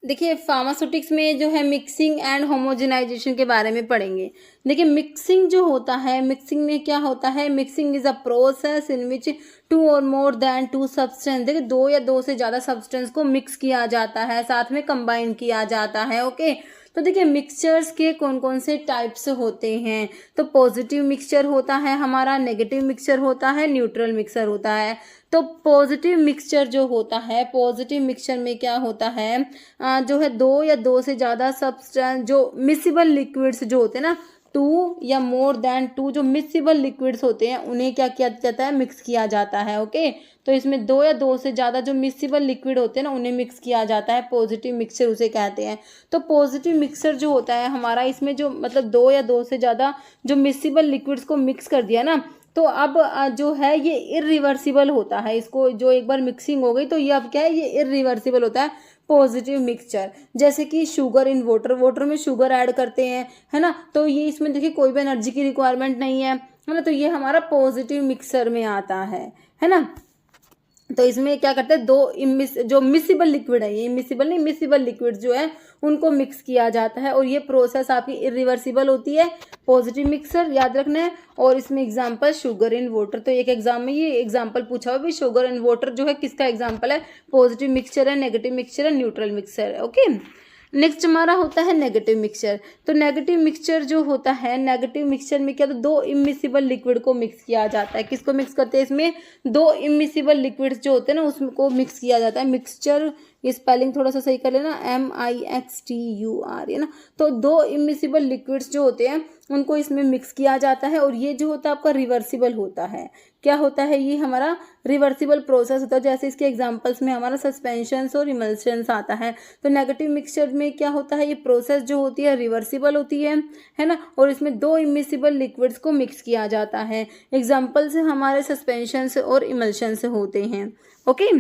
देखिए फार्मास्यूटिक्स में जो है मिक्सिंग एंड होमोजेनाइजेशन के बारे में पढ़ेंगे। देखिए मिक्सिंग जो होता है, मिक्सिंग में क्या होता है, mixing is a process in which two or more then to substance, देखिए दो या दो से ज़्यादा सब्सटेंस को मिक्स किया जाता है, साथ में कंबाइन किया जाता है। ओके, तो देखिए मिक्सचर्स के कौन कौन से टाइप्स होते हैं। तो पॉजिटिव मिक्सचर होता है हमारा, नेगेटिव मिक्सचर होता है, न्यूट्रल मिक्सचर होता है। तो पॉजिटिव मिक्सचर जो होता है, पॉजिटिव मिक्सचर में क्या होता है, जो है दो या दो से ज़्यादा सब्सटेंस जो मिसिबल लिक्विड्स जो होते हैं ना, टू या मोर देन टू जो मिसिबल लिक्विड्स होते हैं उन्हें क्या किया जाता है, मिक्स किया जाता है। ओके, तो इसमें दो या दो से ज़्यादा जो मिसिबल लिक्विड होते हैं ना उन्हें मिक्स किया जाता है, पॉजिटिव मिक्सचर उसे कहते हैं। तो पॉजिटिव मिक्सचर जो होता है हमारा, इसमें जो मतलब दो या दो से ज़्यादा जो मिसिबल लिक्विड्स को मिक्स कर दिया ना, तो अब जो है ये इरिवर्सिबल होता है। इसको जो एक बार मिक्सिंग हो गई तो ये अब क्या है, ये इरिवर्सिबल होता है पॉजिटिव मिक्सचर। जैसे कि शुगर इन वाटर, वाटर में शुगर ऐड करते हैं, है ना, तो ये इसमें देखिए कोई भी एनर्जी की रिक्वायरमेंट नहीं है ना, तो ये हमारा पॉजिटिव मिक्सचर में आता है ना। तो इसमें क्या करते हैं, जो मिसिबल लिक्विड है, ये मिसिबल नहीं, मिसिबल लिक्विड जो है उनको मिक्स किया जाता है और ये प्रोसेस आपकी इरिवर्सिबल होती है, पॉजिटिव मिक्सर याद रखना है। और इसमें एग्जांपल शुगर इन वाटर, तो एक एग्जाम में ये एग्जांपल पूछा हुआ भी, शुगर इन वाटर जो है किसका एग्जांपल है, पॉजिटिव मिक्सचर है, नेगेटिव मिक्सचर है, न्यूट्रल मिक्सचर है। ओके, नेक्स्ट हमारा होता है नेगेटिव मिक्सचर। तो नेगेटिव मिक्सचर जो होता है, नेगेटिव मिक्सचर में क्या, तो दो इमिसिबल लिक्विड को मिक्स किया जाता है। किसको मिक्स करते हैं, इसमें दो इमिसिबल लिक्विड्स जो होते हैं ना उसको मिक्स किया जाता है। मिक्सचर, ये स्पेलिंग थोड़ा सा सही कर लेना, MIXTUR है ना। तो दो इमिसिबल लिक्विड्स जो होते हैं उनको इसमें मिक्स किया जाता है और ये जो होता है आपका रिवर्सिबल होता है। क्या होता है, ये हमारा रिवर्सिबल प्रोसेस होता है। जैसे इसके एग्जांपल्स में हमारा सस्पेंशंस और इमल्शंस आता है। तो नेगेटिव मिक्सचर में क्या होता है, ये प्रोसेस जो होती है रिवर्सिबल होती है ना, और इसमें दो इमिसिबल लिक्विड्स को मिक्स किया जाता है। एग्जाम्पल्स हमारे सस्पेंशंस और इमल्शंस होते हैं। ओके,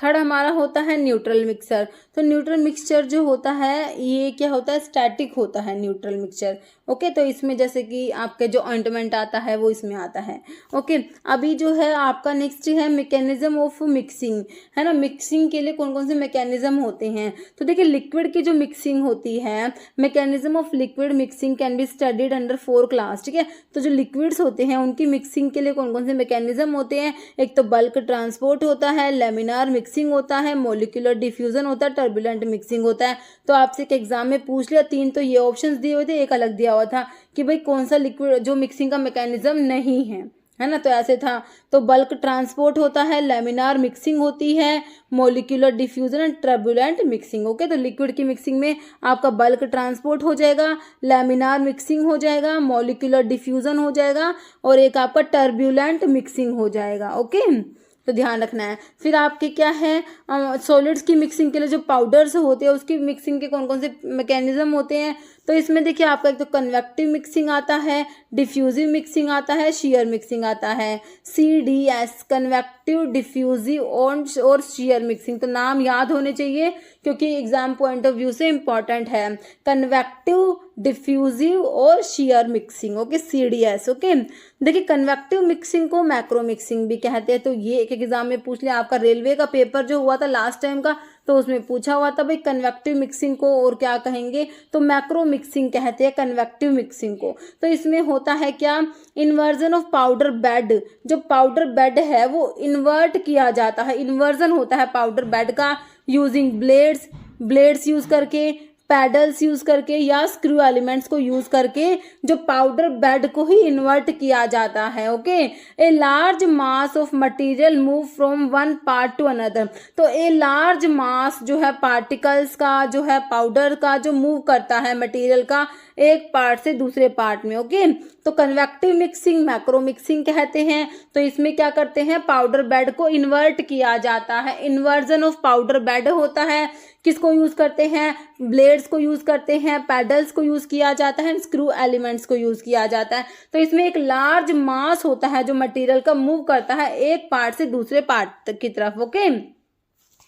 थर्ड हमारा होता है न्यूट्रल मिक्सचर। तो न्यूट्रल मिक्सचर जो होता है ये क्या होता है, स्टैटिक होता है न्यूट्रल मिक्सचर। ओके, तो इसमें जैसे कि आपके जो ऑइंटमेंट आता है वो इसमें आता है। ओके, अभी जो है आपका नेक्स्ट है मैकेनिज्म ऑफ मिक्सिंग, है ना। मिक्सिंग के लिए कौन कौन से मैकेनिज्म होते हैं, तो देखिए लिक्विड की जो मिक्सिंग होती है, mechanism of liquid mixing can be studied under 4 class. ठीक है, तो जो लिक्विड्स होते हैं उनकी मिक्सिंग के लिए कौन कौन से मैकेनिज्म होते हैं, एक तो बल्क ट्रांसपोर्ट होता है, लेमिनार मिक्सिंग होता है, मोलिकुलर डिफ्यूजन होता है, टर्बुलेंट मिक्सिंग होता है। तो आपसे एक एग्जाम में पूछ लिया, तीन तो ये ऑप्शंस दिए हुए थे, एक अलग दिया हुआ था कि भाई कौन सा लिक्विड जो मिक्सिंग का मैकेनिज्म नहीं है ना, तो ऐसे था। तो बल्क ट्रांसपोर्ट होता है, लेमिनार मिक्सिंग होती है, molecular diffusion and turbulent mixing. Okay, तो लिक्विड की मिक्सिंग में आपका बल्क ट्रांसपोर्ट हो जाएगा, लेमिनार मिक्सिंग हो जाएगा, मोलिकुलर डिफ्यूजन हो जाएगा और एक आपका टर्बुलेंट मिक्सिंग हो जाएगा। ओके, तो ध्यान रखना है। फिर आपके क्या है, सॉलिड्स की मिक्सिंग के लिए जो पाउडर्स होते हैं उसकी मिक्सिंग के कौन कौन से मैकेनिज्म होते हैं, तो इसमें देखिए आपका एक तो कन्वेक्टिव मिक्सिंग आता है, डिफ्यूजिव मिक्सिंग आता है, शेयर मिक्सिंग आता है। CDS, कन्वेक्टिव, डिफ्यूजिव और शेयर मिक्सिंग, तो नाम याद होने चाहिए क्योंकि एग्जाम पॉइंट ऑफ व्यू से इंपॉर्टेंट है। कन्वेक्टिव, डिफ्यूजिव और share mixing. Okay, CDS। Okay, देखिए कन्वेक्टिव मिक्सिंग को मैक्रो मिक्सिंग भी कहते हैं। तो ये एक एग्जाम में पूछ लिया, आपका रेलवे का पेपर जो हुआ था लास्ट टाइम का, तो उसमें पूछा हुआ था भाई कन्वेक्टिव मिक्सिंग को और क्या कहेंगे, तो मैक्रो मिक्सिंग कहते हैं कन्वेक्टिव मिक्सिंग को। तो इसमें होता है क्या, इन्वर्जन ऑफ पाउडर बेड, जो पाउडर बेड है वो इन्वर्ट किया जाता है, इन्वर्जन होता है पाउडर बेड का यूजिंग ब्लेड्स यूज करके, पैडल्स यूज करके या स्क्रू एलिमेंट्स को यूज करके जो पाउडर बेड को ही इन्वर्ट किया जाता है। Okay, a large mass of material move from one part two another, तो ए लार्ज मास जो है पार्टिकल्स का जो है पाउडर का जो मूव करता है मटेरियल का एक पार्ट से दूसरे पार्ट में। ओके, तो कन्वेक्टिव मिक्सिंग मैक्रो मिक्सिंग कहते हैं। तो इसमें क्या करते हैं, पाउडर बेड को इन्वर्ट किया जाता है, इन्वर्जन ऑफ पाउडर बेड होता है। किसको यूज करते हैं, ब्लेड्स को यूज करते हैं, पैडल्स को यूज किया जाता है, स्क्रू एलिमेंट्स को यूज किया जाता है। तो इसमें एक लार्ज मास होता है जो मटेरियल का मूव करता है एक पार्ट से दूसरे पार्ट की तरफ। Okay,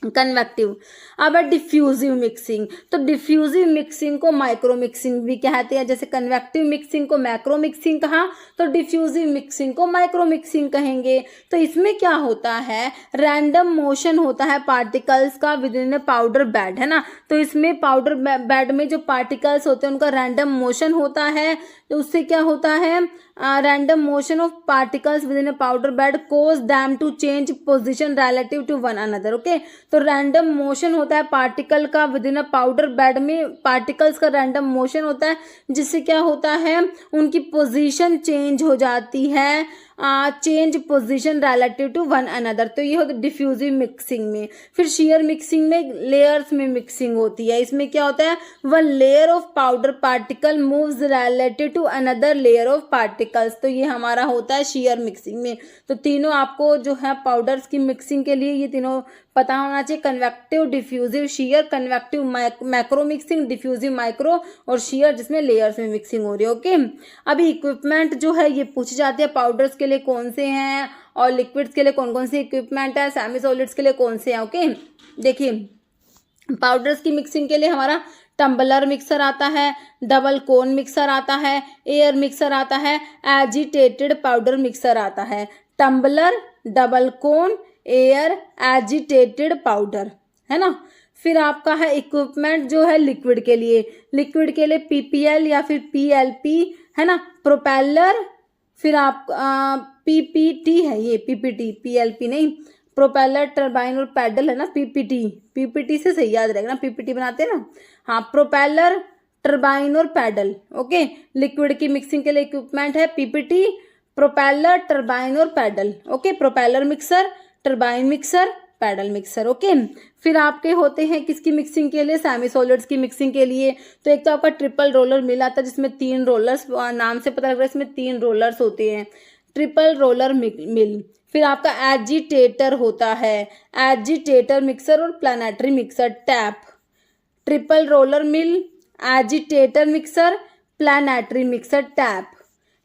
convective. अब है डिफ्यूजिव मिक्सिंग, तो डिफ्यूजिव मिक्सिंग को माइक्रो मिक्सिंग भी कहते हैं। जैसे कन्वेक्टिव मिक्सिंग को मैक्रो मिक्सिंग कहा, तो डिफ्यूजिव मिक्सिंग को माइक्रो मिक्सिंग कहेंगे। तो इसमें क्या होता है, रैंडम मोशन होता है पार्टिकल्स का within a powder bed, है ना। तो इसमें पाउडर बेड में जो पार्टिकल्स होते हैं उनका रैंडम मोशन होता है, तो उससे क्या होता है, random motion of particles within a powder bed cause them to change position relative to one another. Okay, तो रैंडम मोशन होता है पार्टिकल का within a powder bed में, पार्टिकल्स का रैंडम मोशन होता है जिससे क्या होता है, उनकी पोजीशन चेंज हो जाती है, change position relative to one another. तो ये होता है डिफ्यूजिव मिक्सिंग में। फिर शेयर मिक्सिंग में लेयर्स में मिक्सिंग होती है। इसमें क्या होता है, one layer of powder particle moves relative to another layer of particles. तो ये हमारा होता है शेयर मिक्सिंग में। तो तीनों आपको जो है पाउडर्स की मिक्सिंग के लिए ये तीनों पता होना चाहिए, convective, diffusive, share. Convective macro mixing, diffusive micro, और शेयर जिसमें लेयर्स में मिक्सिंग हो रही है। ओके, अभी इक्विपमेंट जो है ये पूछी जाती है, पाउडर्स के लिए कौन से हैं और लिक्विड्स के लिए कौन कौन से इक्विपमेंट है, सेमी सॉलिड्स के लिए कौन से हैं। ओके, देखिए पाउडर्स की मिक्सिंग के लिए हमारा टम्बलर मिक्सर आता है, डबल कोन मिक्सर आता है, एयर मिक्सर आता है, एजिटेटेड पाउडर मिक्सर आता है। टम्बलर, डबल कोन, एयर, एजिटेटेड पाउडर, है ना। फिर आपका है इक्विपमेंट जो है लिक्विड के लिए पीपीएल या फिर पीएलपी, है ना, प्रोपेलर। फिर आप पीपीटी है, ये पीपीटी, पीएलपी नहीं, प्रोपेलर, टरबाइन और पैडल, है ना, पीपीटी से सही याद रहेगा ना, पीपीटी बनाते हैं ना। हाँ, प्रोपेलर, टरबाइन और पैडल। ओके, लिक्विड की मिक्सिंग के लिए इक्विपमेंट है पीपीटी, प्रोपेलर, टरबाइन और paddle. Okay, propeller mixer, turbine mixer, paddle mixer. Okay, फिर आपके होते हैं किसकी मिक्सिंग के लिए, सेमी सॉलिड्स की मिक्सिंग के लिए। तो एक तो आपका ट्रिपल रोलर मिल आता है जिसमें 3 रोलर्स, नाम से पता लग रहा है इसमें 3 रोलर्स होते हैं, ट्रिपल रोलर मिल। फिर आपका एजिटेटर होता है, एजिटेटर मिक्सर और planetary mixer, tap. Triple roller mill, agitator mixer, planetary mixer, tap.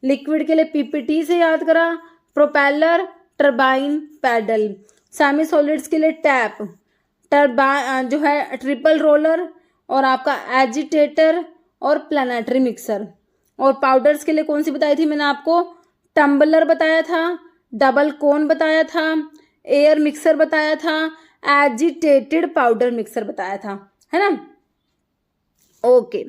Liquid के लिए पीपीटी से याद करा, propeller, turbine, paddle. Semi solids के लिए टैप, टरबाइन जो है ट्रिपल रोलर, और आपका एजिटेटर और प्लानेटरी मिक्सर। और पाउडर्स के लिए कौन सी बताई थी मैंने आपको, टम्बलर बताया था, डबल कोन बताया था, एयर मिक्सर बताया था, एजिटेटेड पाउडर मिक्सर बताया था, है ना। ओके,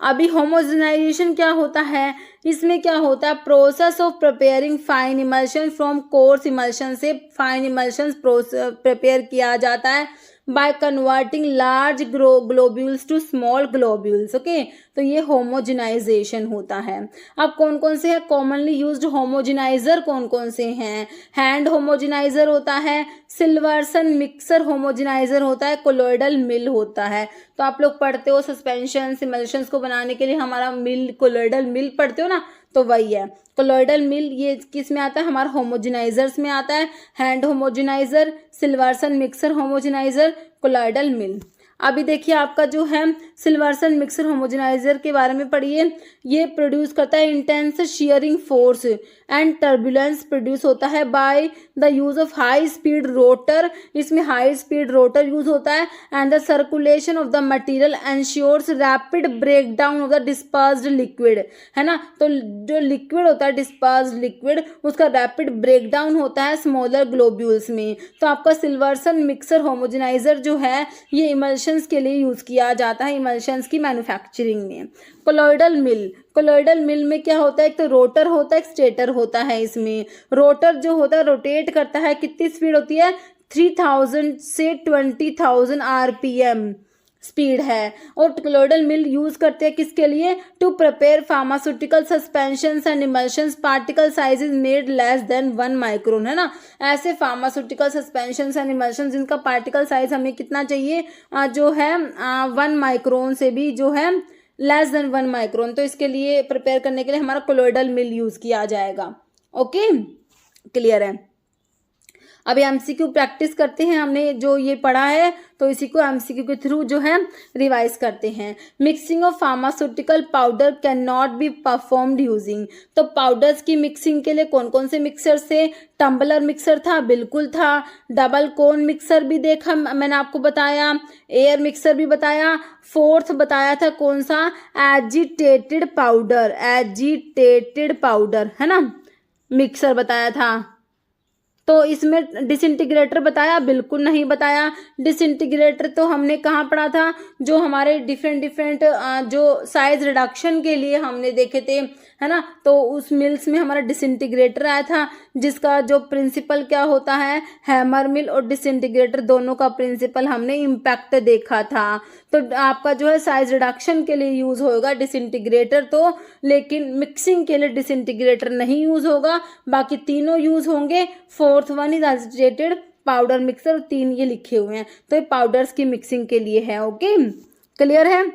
अभी होमोजेनाइजेशन क्या होता है, इसमें क्या होता है, process of preparing fine emulsion from coarse emulsion से फाइन इमल्शन प्रिपेयर किया जाता है by converting large globules to small globules. Okay, तो ये होमोजेनाइजेशन होता है। अब कौन कौन से हैं कॉमनली यूज्ड होमोजेनाइजर, कौन कौन से हैं, हैंड होमोजेनाइजर होता है, सिल्वर्सन मिक्सर होमोजेनाइजर होता है, कोलोइडल मिल होता है। तो आप लोग पढ़ते हो सस्पेंशन इमल्शंस को बनाने के लिए हमारा मिल, कोलोइडल मिल पढ़ते हो ना, तो वही है कोलोइडल मिल। ये किस में आता है, हमारा होमोजेनाइजर्स में आता है, hand homogeniser, Silverson mixer homogeniser, colloidal mill. अभी देखिए आपका जो है सिल्वर्सन मिक्सर होमोजेनाइजर के बारे में पढ़िए। ये प्रोड्यूस करता है intense shearing force and turbulence produce होता है by the use of high speed rotor. इसमें हाई स्पीड रोटर यूज होता है and the circulation of the material ensures rapid break down of the dispersed liquid, है ना। तो जो liquid होता है डिस्पर्स्ड लिक्विड, उसका रैपिड ब्रेक डाउन होता है स्मॉलर ग्लोब्यूल्स में। तो आपका सिल्वर्सन मिक्सर होमोजेनाइजर जो है ये इमल्शंस के लिए यूज किया जाता है, इमल्शंस की मैन्युफैक्चरिंग में। कोलोइडल मिल, कोलोइडल मिल में क्या होता है, एक तो रोटर होता है, एक स्टेटर होता है। इसमें रोटर जो होता है रोटेट करता है, कितनी स्पीड होती है, 3000 से 20,000 आरपीएम स्पीड है। और कोलोइडल मिल यूज करते हैं किसके लिए, to prepare pharmaceutical suspensions and emulsions particle sizes made less than 1 micron, है ना। ऐसे फार्मास्यूटिकल सस्पेंशंस एंड इमल्शंस जिनका पार्टिकल साइज हमें कितना चाहिए, जो है 1 माइक्रोन से भी जो है लेस देन 1 माइक्रोन। तो इसके लिए प्रिपेयर करने के लिए हमारा कोलोइडल मिल यूज किया जाएगा। ओके, क्लियर है। अभी एमसीक्यू प्रैक्टिस करते हैं, हमने जो ये पढ़ा है तो इसी को एमसीक्यू के थ्रू जो है रिवाइज करते हैं। Mixing of pharmaceutical powder can not be performed using, तो पाउडर्स की मिक्सिंग के लिए कौन कौन से मिक्सर थे? टम्बलर मिक्सर था, बिल्कुल था। डबल कोन मिक्सर भी देखा मैंने आपको बताया, एयर मिक्सर भी बताया। फोर्थ बताया था कौन सा? एजिटेटेड पाउडर, एजिटेटेड पाउडर है ना, मिक्सर बताया था। तो इसमें डिसइंटीग्रेटर बताया? बिल्कुल नहीं बताया। डिसइंटीग्रेटर तो हमने कहाँ पढ़ा था? जो हमारे डिफरेंट जो साइज रिडक्शन के लिए हमने देखे थे, है ना, तो उस मिल्स में हमारा डिसइंटीग्रेटर आया था, जिसका जो प्रिंसिपल क्या होता है, हैमर मिल और डिसइंटीग्रेटर दोनों का प्रिंसिपल हमने इम्पैक्ट देखा था। तो आपका जो है साइज रिडक्शन के लिए यूज होगा डिसइंटीग्रेटर, तो लेकिन मिक्सिंग के लिए डिसइंटीग्रेटर नहीं यूज होगा, बाकी तीनों यूज होंगे। Fourth one is agitated powder mixer, 3 ये लिखे हुए हैं, तो ये पाउडर्स की मिक्सिंग के लिए है। ओके, क्लियर है?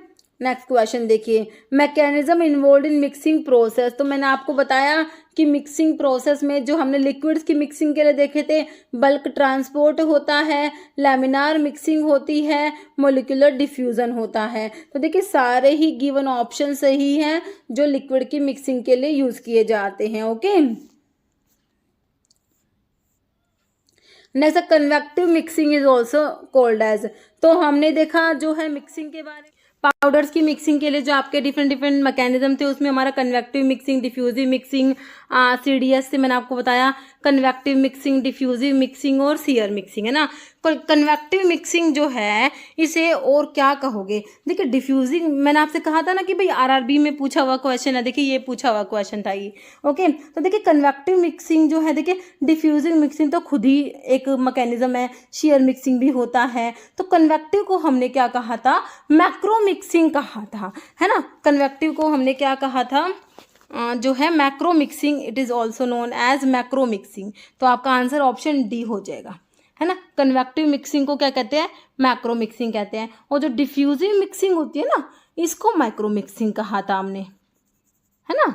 नेक्स्ट क्वेश्चन देखिए, mechanism involve in mixing process. तो मैंने आपको बताया कि मिक्सिंग प्रोसेस में जो हमने लिक्विड्स की मिक्सिंग के लिए देखे थे, बल्क ट्रांसपोर्ट होता है, लैमिनार मिक्सिंग होती है, मोलिकुलर डिफ्यूजन होता है। तो देखिए सारे ही गिवन ऑप्शन सही हैं जो लिक्विड की मिक्सिंग के लिए यूज किए जाते हैं। Okay, next convective mixing is also called as. तो हमने देखा जो है मिक्सिंग के बारे में, पाउडर्स की मिक्सिंग के लिए जो आपके डिफरेंट मैकेनिज्म थे, उसमें हमारा convective mixing, diffusive mixing, CDS से मैंने आपको बताया, कन्वेक्टिव मिक्सिंग, डिफ्यूजिव मिक्सिंग और सीयर मिक्सिंग, है ना। कन्वेक्टिव मिक्सिंग जो है इसे और क्या कहोगे? देखिए डिफ्यूजिंग मैंने आपसे कहा था ना कि भाई आरआरबी में पूछा हुआ क्वेश्चन है, देखिए ये पूछा हुआ क्वेश्चन था ये। ओके, तो देखिए कन्वेक्टिव मिक्सिंग जो है, देखिए डिफ्यूजिंग मिक्सिंग तो खुद ही एक मैकेनिज्म है, शेयर मिक्सिंग भी होता है। तो कन्वेक्टिव को हमने क्या कहा था? मैक्रो मिक्सिंग कहा था, है ना। कन्वेक्टिव को हमने क्या कहा था? जो है macro mixing, it is also known as macro mixing. तो आपका आंसर ऑप्शन डी हो जाएगा, है ना। कन्वेक्टिव मिक्सिंग को क्या कहते हैं? मैक्रो मिक्सिंग कहते हैं। और जो डिफ्यूजिव मिक्सिंग होती है ना, इसको माइक्रो मिक्सिंग कहा था हमने, है ना।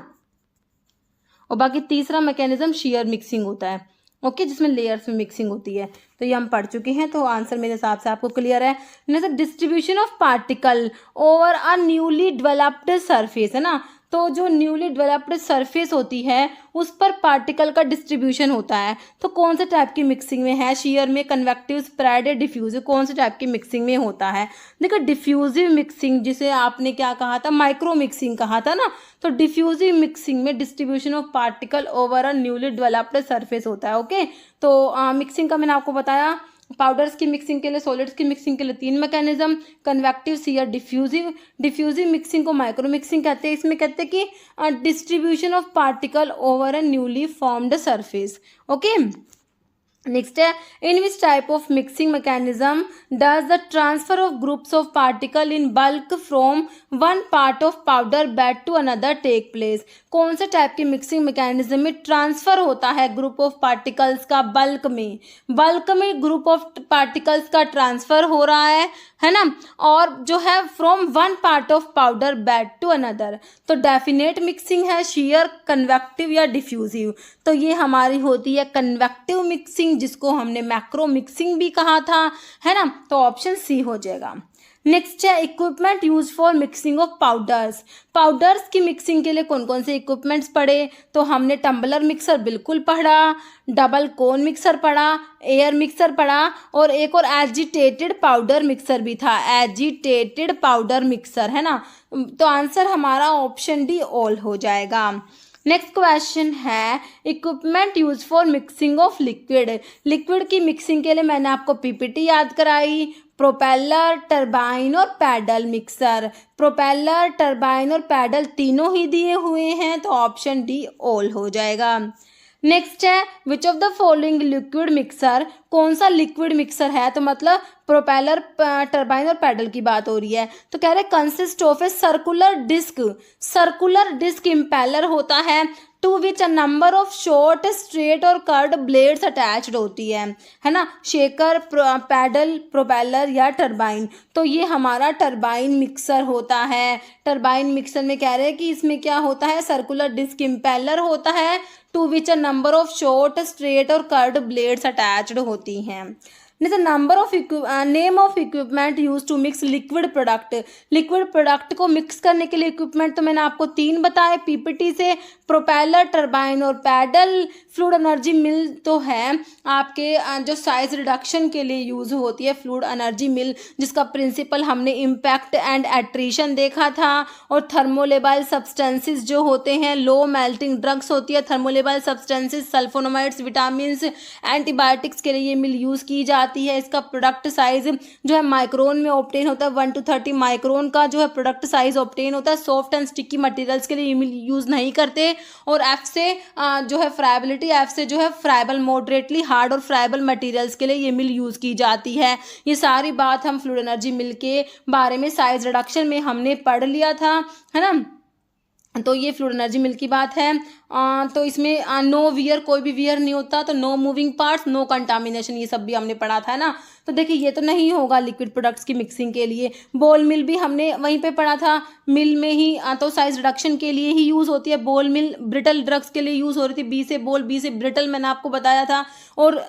और बाकी तीसरा मैकेनिज्म शेयर मिक्सिंग होता है, ओके, जिसमें लेयर्स में मिक्सिंग होती है। तो ये हम पढ़ चुके हैं, तो आंसर मेरे हिसाब से आपको क्लियर है। Next, distribution of particle over a newly developed surface, है ना। तो जो न्यूली डेवलप्ड सरफेस होती है उस पर पार्टिकल का डिस्ट्रीब्यूशन होता है। तो कौन से टाइप की मिक्सिंग में है? शेयर में, कन्वेक्टिव, स्प्रेड, डिफ्यूजिव, कौन से टाइप की मिक्सिंग में होता है? देखो डिफ्यूजिव मिक्सिंग, जिसे आपने क्या कहा था? माइक्रो मिक्सिंग कहा था ना। तो डिफ्यूजिव मिक्सिंग में distribution of particle over a newly developed surface होता है। ओके, तो मिक्सिंग का मैंने आपको बताया, पाउडर्स की मिक्सिंग के लिए, सॉलिड्स की मिक्सिंग के लिए 3 mechanism, convective, shear, diffusive. Diffusive mixing को माइक्रो मिक्सिंग कहते हैं। इसमें कहते हैं कि distribution of particle over a newly formed surface. Okay, next है, in which type of mixing mechanism does the transfer of groups of particle in bulk from one part of powder bed to another take place. कौन से type की mixing mechanism में transfer होता है group of particles का bulk में? Bulk में group of particles का ट्रांसफर हो रहा है ना, और जो है from one part of powder bed to another. तो डेफिनेट मिक्सिंग है, शेयर, कन्वेक्टिव या डिफ्यूजिव। तो ये हमारी होती है कन्वेक्टिव मिक्सिंग, जिसको हमने मैक्रो मिक्सिंग भी कहा था, है ना। तो ऑप्शन सी हो जाएगा। नेक्स्ट है equipment use for mixing of powders. Powders की मिक्सिंग के लिए कौन कौन से इक्विपमेंट्स पढ़े? तो हमने टम्बलर मिक्सर बिल्कुल पढ़ा, डबल कोन मिक्सर पढ़ा, एयर मिक्सर पढ़ा, और एक और एजिटेटेड पाउडर मिक्सर भी था, एजिटेटेड पाउडर मिक्सर, है ना। तो आंसर हमारा ऑप्शन डी ऑल हो जाएगा। नेक्स्ट क्वेश्चन है equipment use for mixing of liquid. Liquid की मिक्सिंग के लिए मैंने आपको पीपीटी याद कराई, प्रोपेलर, टरबाइन और पैडल मिक्सर। प्रोपेलर, टरबाइन और पैडल तीनों ही दिए हुए हैं, तो ऑप्शन डी ऑल हो जाएगा। नेक्स्ट है विच of the following liquid mixer, कौन सा लिक्विड मिक्सर है? तो मतलब प्रोपेलर, टरबाइन और पैडल की बात हो रही है। तो कह रहे consist of a circular disc. Circular disc impeller होता है to which a number of short, straight और कर्ड ब्लेड्स अटैच्ड होती है ना। शेकर, पैडल, प्रोपेलर या टरबाइन। तो ये हमारा टरबाइन मिक्सर होता है। टरबाइन मिक्सर में कह रहे हैं कि इसमें क्या होता है? सर्कुलर डिस्क इम्पेलर होता है to which a number of short straight और कर्व्ड ब्लेड्स अटैच्ड होती हैं। The number of name of equipment use to mix liquid product. Liquid product को मिक्स करने के लिए इक्विपमेंट तो मैंने आपको 3 बताए पीपीटी से, प्रोपेलर, टरबाइन और पैडल। फ्लूइड एनर्जी मिल तो है आपके जो साइज रिडक्शन के लिए यूज होती है फ्लूइड एनर्जी मिल, जिसका प्रिंसिपल हमने इम्पैक्ट एंड एट्रीशन देखा था। और थर्मोलेबाइल सब्सटेंसेस जो होते हैं, लो मेल्टिंग ड्रग्स होती है thermolabile substances, sulphonamides, vitamins, antibiotics के लिए ये मिल यूज की जाती है। इसका प्रोडक्ट साइज जो है माइक्रोन में ऑब्टेन होता है, 1 to 30 माइक्रोन का जो है प्रोडक्ट साइज ऑब्टेन होता है। सॉफ्ट एंड स्टिकी मटेरियल्स के लिए ये मिल यूज नहीं करते। और एफ से जो है फ्राइबिलिटी, एफ से जो है फ्राइबल, मॉडरेटली हार्ड और फ्राइबल मटेरियल्स के लिए ये मिल यूज की जाती है। ये सारी बात हम फ्लूइड एनर्जी मिल के बारे में साइज रिडक्शन में हमने पढ़ लिया था, है ना। तो ये फ्लूइड एनर्जी मिल की बात है। तो इसमें नो वियर, कोई भी वियर नहीं होता, तो no moving parts, no contamination, ये सब भी हमने पढ़ा था ना। तो देखिए ये तो नहीं होगा लिक्विड प्रोडक्ट्स की मिक्सिंग के लिए। बॉल मिल भी हमने वहीं पे पढ़ा था, मिल में ही तो साइज रिडक्शन के लिए ही यूज़ होती है। बॉल मिल ब्रिटल ड्रग्स के लिए यूज़ हो रही थी, बी से बॉल, बी से ब्रिटल, मैंने आपको बताया था। और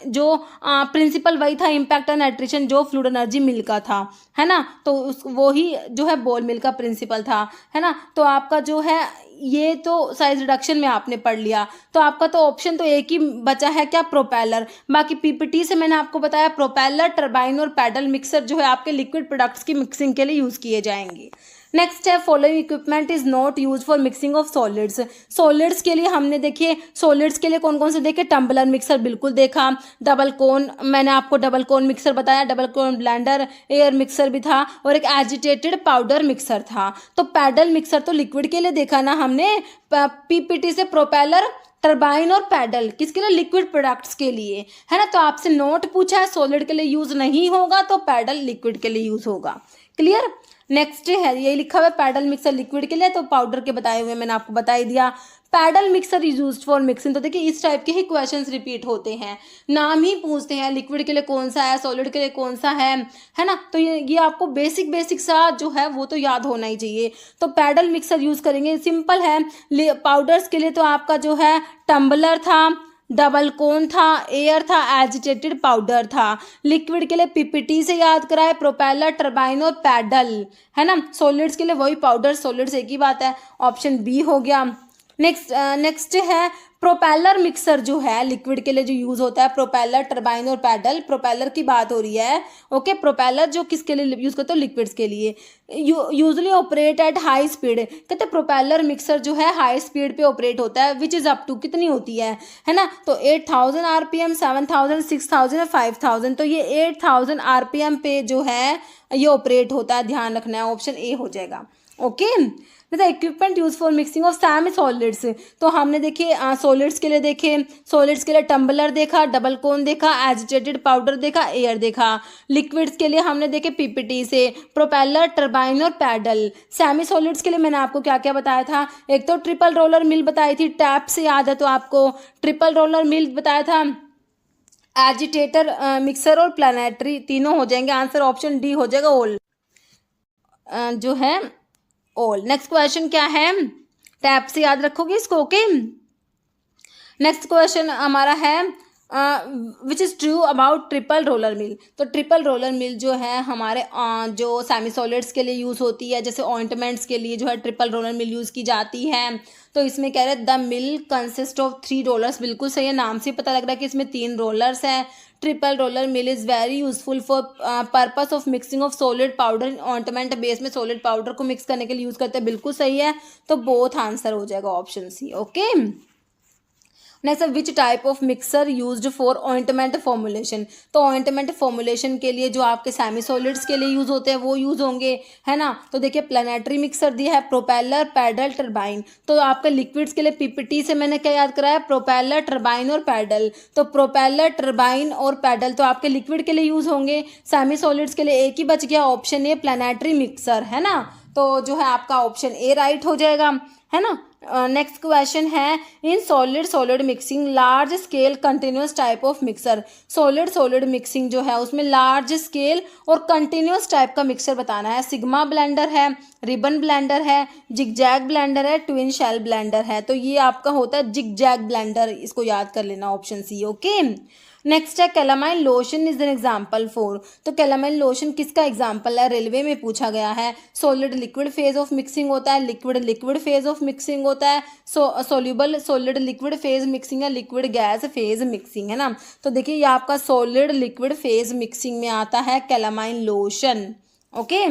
जो प्रिंसिपल वही था इम्पैक्ट एंड एट्रिशन जो फ्लूइड एनर्जी मिल का था, है ना। तो वो ही जो है बॉल मिल का प्रिंसिपल था, है ना। तो आपका जो है ये तो साइज रिडक्शन में आपने पढ़ लिया। तो आपका तो ऑप्शन तो एक ही बचा है, क्या, प्रोपेलर। बाकी पीपीटी से मैंने आपको बताया प्रोपेलर, टरबाइन और पैडल मिक्सर जो है आपके लिक्विड प्रोडक्ट्स की मिक्सिंग के लिए यूज़ किए जाएंगे। नेक्स्ट है following equipment is not use for mixing of solids. Solids के लिए हमने देखिए, सॉलिड्स के लिए कौन कौन से देखे, टम्बलर मिक्सर बिल्कुल देखा, डबल कोन, मैंने आपको डबल कोन मिक्सर बताया, डबल कोन ब्लेंडर, एयर मिक्सर भी था, और एक एजिटेटेड पाउडर मिक्सर था। तो पैडल मिक्सर तो लिक्विड के लिए देखा ना हमने, पीपीटी से प्रोपेलर, टरबाइन और पैडल किसके लिए, लिक्विड प्रोडक्ट्स के लिए, है ना। तो आपसे नोट पूछा है, सॉलिड के लिए यूज नहीं होगा तो पैडल लिक्विड के लिए यूज होगा। क्लियर। नेक्स्ट है, यही लिखा हुआ है पैडल मिक्सर लिक्विड के लिए, तो पाउडर के बताए हुए मैंने आपको बता ही दिया। Paddle mixer is used for mixing. तो देखिए इस टाइप के ही क्वेश्चंस रिपीट होते हैं, नाम ही पूछते हैं, लिक्विड के लिए कौन सा है, सॉलिड के लिए कौन सा है ना। तो ये आपको बेसिक सा जो है वो तो याद होना ही चाहिए। तो पैडल मिक्सर यूज करेंगे, सिंपल है। पाउडर्स के लिए तो आपका जो है टम्बलर था, डबल कोन था, एयर था, एजिटेटेड पाउडर था। लिक्विड के लिए पीपीटी से याद कराए, प्रोपेलर, टरबाइन और पैडल, है ना। सॉलिड्स के लिए वही पाउडर, सॉलिड्स एक ही बात है, ऑप्शन बी हो गया। नेक्स्ट है प्रोपेलर मिक्सर जो है लिक्विड के लिए जो यूज होता है, प्रोपेलर, टरबाइन और पैडल। प्रोपेलर की बात हो रही है, ओके। प्रोपेलर जो किसके लिए यूज करते हो, लिक्विड्स के लिए। Usually operate at high speed, कहते हैं प्रोपेलर मिक्सर जो है हाई स्पीड पे ऑपरेट होता है, विच इज अप टू, कितनी होती है ना। तो 8000 RPM, 7000, 6000 5000। तो ये 8000 RPM पे जो है ये ऑपरेट होता है, ध्यान रखना है, ऑप्शन ए हो जाएगा, okay. Equipment use for mixing of semi solids. तो हमने देखिए सॉलिड्स के लिए देखे, सॉलिड्स के लिए टम्बलर देखा, डबल कोन देखा, एजिटेटेड पाउडर देखा, एयर देखा। लिक्विड्स के लिए हमने देखे पीपीटी से प्रोपेलर, टरबाइन और पैडल। सेमी सॉलिड्स के लिए मैंने आपको क्या क्या बताया था, एक तो ट्रिपल रोलर मिल बताई थी, टैप से याद है तो आपको ट्रिपल रोलर मिल बताया था, एजिटेटर मिक्सर और प्लानेटरी, तीनों हो जाएंगे। आंसर ऑप्शन डी हो जाएगा, ऑल जो है ऑल। नेक्स्ट क्वेश्चन क्या है, टैप से याद रखोगे इसको, ओके। नेक्स्ट क्वेश्चन हमारा है which is true about triple roller मिल। तो ट्रिपल रोलर मिल जो है हमारे जो सेमी सॉलिड्स के लिए यूज़ होती है, जैसे ऑइंटमेंट्स के लिए जो है ट्रिपल रोलर मिल यूज़ की जाती है। तो इसमें कह रहे हैं the mill consist of 3 rollers, बिल्कुल सही है, नाम से पता लग रहा है कि इसमें 3 रोलर्स हैं। Triple roller mill is very useful for purpose of mixing of solid powder ointment base में सॉलिड पाउडर को मिक्स करने के लिए यूज़ करते हैं, बिल्कुल सही है। तो बोथ आंसर हो जाएगा option C, okay. Next which type of mixer used for ointment formulation. तो ऑइंटमेंट फॉर्मुलेशन के लिए जो आपके सेमी सॉलिड्स के लिए यूज़ होते हैं वो यूज़ होंगे, है ना। तो देखिए प्लानेटरी मिक्सर दिया है, प्रोपेलर, पैडल, टरबाइन। तो आपके लिक्विड्स के लिए पीपीटी से मैंने क्या याद कराया, प्रोपेलर, टरबाइन और पैडल। तो प्रोपेलर, टरबाइन और पैडल तो आपके लिक्विड के लिए यूज़ होंगे। सेमी सॉलिड्स के लिए एक ही बच गया, ऑप्शन ए प्लानेटरी मिक्सर, है ना। तो जो है आपका ऑप्शन ए राइट हो जाएगा, है ना। नेक्स्ट क्वेश्चन है, in solid solid mixing large scale continuous type of mixer. Solid solid mixing जो है उसमें लार्ज स्केल और कंटिन्यूस टाइप का मिक्सर बताना है। सिग्मा ब्लेंडर है, रिबन ब्लेंडर है, जिगजैग ब्लेंडर है, ट्विन शेल ब्लेंडर है। तो ये आपका होता है जिगजैग ब्लेंडर, इसको याद कर लेना, ऑप्शन सी। ओके, नेक्स्ट है calamine lotion is an example for. तो कैलामाइन लोशन किसका एग्जाम्पल है, रेलवे में पूछा गया है। Solid liquid phase of mixing होता है, liquid liquid phase of mixing होता है, soluble solid liquid phase mixing है, लिक्विड गैस फेज मिक्सिंग है ना। तो देखिए ये आपका सॉलिड लिक्विड फेज मिक्सिंग में आता है कैलामाइन लोशन। ओके,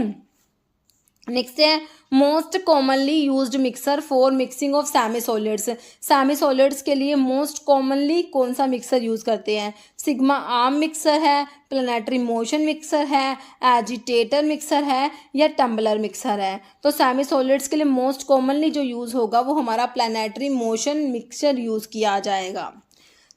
नेक्स्ट है most commonly used mixer for mixing of semi solids. Semi solids के लिए मोस्ट कॉमनली कौन सा मिक्सर यूज करते हैं? सिग्मा आर्म मिक्सर है, प्लानेटरी मोशन मिक्सर है, एजिटेटर मिक्सर है, या टम्बलर मिक्सर है। तो सेमी सॉलिड्स के लिए मोस्ट कॉमनली जो यूज होगा वो हमारा प्लानेटरी मोशन मिक्सर यूज किया जाएगा।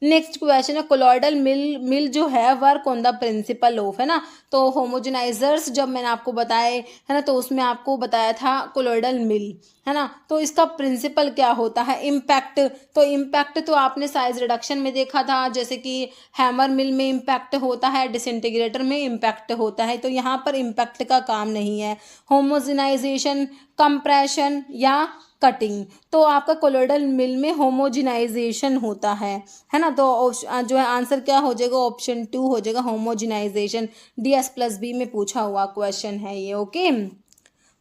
नेक्स्ट क्वेश्चन है कोलॉइडल मिल जो है work on the principle of, है ना। तो होमोजेनाइजर्स जब मैंने आपको बताए है ना, तो उसमें आपको बताया था कोलॉइडल मिल, है ना। तो इसका प्रिंसिपल क्या होता है? इम्पैक्ट। तो इम्पैक्ट तो आपने साइज रिडक्शन में देखा था, जैसे कि हैमर मिल में इम्पैक्ट होता है, डिसइंटीग्रेटर में इम्पैक्ट होता है। तो यहाँ पर इम्पैक्ट का काम नहीं है। होमोजेनाइजेशन, कंप्रेशन या कटिंग। तो आपका कोलॉइडल मिल में होमोजिनाइजेशन होता है ना। तो जो है आंसर क्या हो जाएगा? ऑप्शन 2 हो जाएगा, होमोजिनाइजेशन। DS+B में पूछा हुआ क्वेश्चन है ये। ओके,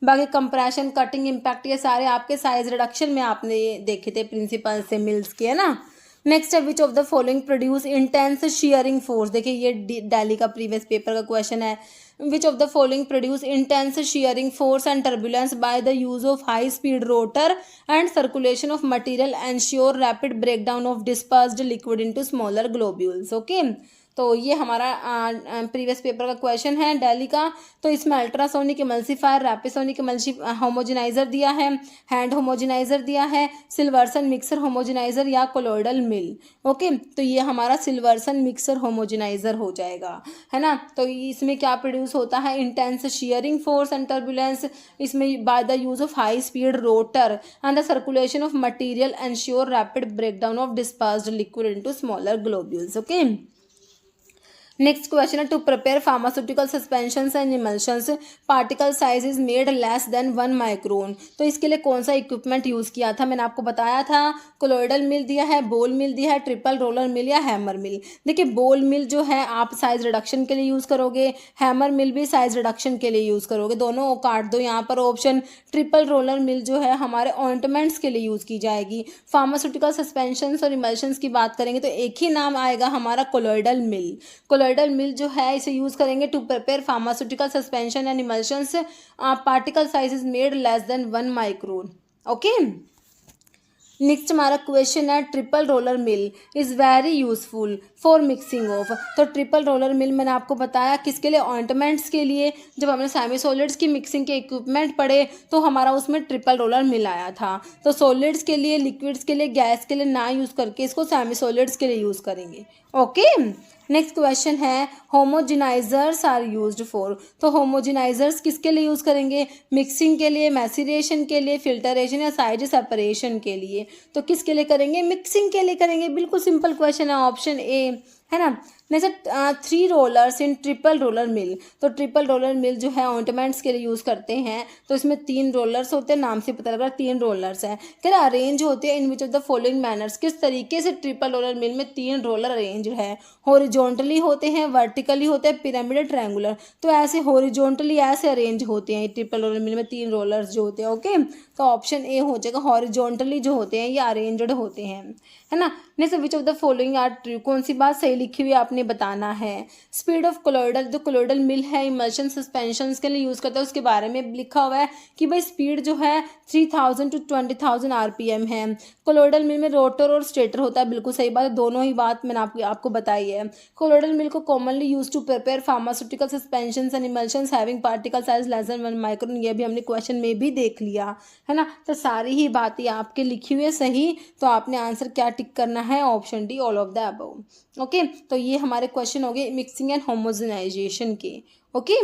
बाकी कंप्रेशन, कटिंग, इम्पैक्ट ये सारे आपके साइज रिडक्शन में आपने देखे थे प्रिंसिपल से मिल्स के, है ना। नेक्स्ट है विच of the following produce intense shearing force. देखिए ये दिल्ली का प्रीवियस पेपर का क्वेश्चन है। विच of the following produce intense shearing force and turbulence bye the use of high speed rotor and circulation of material ensure rapid breakdown of dispersed liquid into smaller globules. Okay, तो ये हमारा previous paper का question है दिल्ली का। तो इसमें ultrasonic emulsifier, रैपिसोनिक homogeniser दिया है, हैंड होमोजेनाइजर दिया है, सिल्वर्सन मिक्सर होमोजेनाइजर या कोलॉइडल मिल। ओके, तो ये हमारा सिल्वर्सन मिक्सर होमोजेनाइजर हो जाएगा, है ना। तो इसमें क्या प्रोड्यूस होता है? Intense shearing force and turbulence, इसमें by the use of high speed rotor and the circulation of material ensure rapid breakdown of dispersed liquid into smaller globules. Okay, next question है to prepare pharmaceutical suspensions and emulsions particle size is made less than 1 micron. तो इसके लिए कौन सा equipment use किया था? मैंने आपको बताया था कोलॉइडल मिल दिया है, बोल मिल दिया है, ट्रिपल रोलर मिल या हैमर मिल। देखिए बोल मिल जो है आप साइज रिडक्शन के लिए यूज करोगे, हैमर मिल भी साइज रिडक्शन के लिए यूज करोगे, दोनों काट दो यहाँ पर ऑप्शन। ट्रिपल रोलर मिल जो है हमारे ऑइंटमेंट्स के लिए यूज की जाएगी। फार्मास्यूटिकल सस्पेंशंस और इमल्शंस की बात करेंगे तो एक ही नाम आएगा हमारा कोलॉइडल मिल। कोलॉइडल मिल जो है इसे यूज करेंगे to prepare pharmaceutical suspension and emulsions particle size is made less than 1 micron. Okay, next हमारा क्वेश्चन है triple roller mill is very useful for mixing of. तो ट्रिपल रोलर मिल मैंने आपको बताया किसके लिए? ऑइंटमेंट्स के लिए। जब हमने सेमी सॉलिड्स की मिक्सिंग के इक्विपमेंट पढ़े तो हमारा उसमें ट्रिपल रोलर मिल आया था। तो सॉलिड्स के लिए, लिक्विड्स के लिए, गैस के लिए ना यूज़ करके इसको सेमी सॉलिड्स के लिए यूज़ करेंगे। ओके, नेक्स्ट क्वेश्चन है होमोजेनाइजर्स आर यूज्ड फॉर। तो होमोजेनाइजर्स किसके लिए यूज़ करेंगे? मिक्सिंग के लिए, मैसिरेशन के लिए, फिल्टरेशन या साइड सेपरेशन के लिए। तो किसके लिए करेंगे? मिक्सिंग के लिए करेंगे। बिल्कुल सिंपल क्वेश्चन है, ऑप्शन ए, है ना। Next 3 rollers in triple roller मिल। तो ट्रिपल रोलर मिल जो है ऑइंटमेंट्स के लिए यूज़ करते हैं। तो इसमें 3 रोलर्स होते हैं, नाम से पता लग रहा है 3 रोलर्स हैं। क्या अरेंज होते हैं in which of the following manners. किस तरीके से ट्रिपल रोलर मिल में 3 रोलर अरेंज है? हॉरिजॉन्टली होते हैं, वर्टिकली होते हैं, पिरामिडल, ट्रायंगुलर। तो ऐसे हॉरिजॉन्टली ऐसे अरेंज होते हैं ट्रिपल रोलर मिल में 3 रोलर्स जो होते हैं। ओके, तो ऑप्शन ए हो जाएगा, हॉरिजॉन्टली जो होते हैं ये अरेंज्ड होते हैं, है ना। Next which of the following are true. कौन सी बात सही लिखी हुई आपने बताना है। स्पीड ऑफ कोलॉइडल, जो कोलॉइडल मिल है इमल्शन सस्पेंशन के लिए यूज़ करता है उसके बारे में लिखा हुआ है कि भाई स्पीड जो है 3000 to 20,000 RPM है। कोलॉइडल मिल में रोटर और स्टेटर होता है, बिल्कुल सही बात है, दोनों ही बात मैंने आपको बताई है। कोलॉइडल मिल को commonly use to prepare pharmaceutical suspension and emulsions having particle size less than 1 micron. ये भी हमने क्वेश्चन में भी देख लिया, है ना। तो सारी ही बातें आपके लिखी हुई है सही, तो आपने आंसर क्या टिक करना है? Option D, all of the above. Okay, तो ये हमारे क्वेश्चन हो गए मिक्सिंग एंड होमोजेनाइजेशन के। ओके।